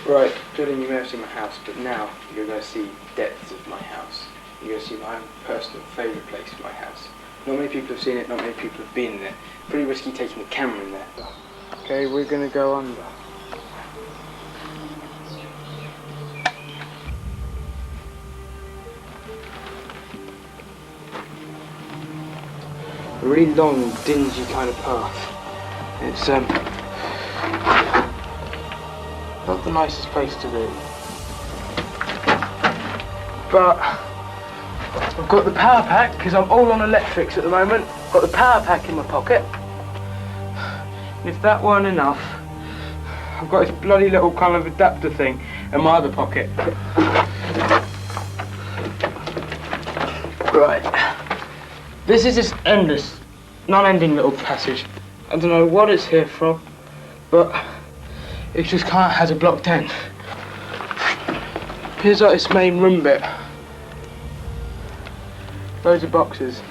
Right, Jordan, you may have seen my house, but now you're going to see depths of my house. You're going to see my own personal favourite place for my house. Not many people have seen it, not many people have been in it. Pretty risky taking the camera in there. Okay, we're going to go under. A really long, dingy kind of path. It's not the nicest place to be. But I've got the power pack because I'm all on electrics at the moment. Got the power pack in my pocket. And if that weren't enough, I've got this bloody little kind of adapter thing in my other pocket. Right. This is this endless, non-ending little passage. I don't know what it's here from, but it just kind of has a blocked end. Here's like this main room bit. Loads of boxes.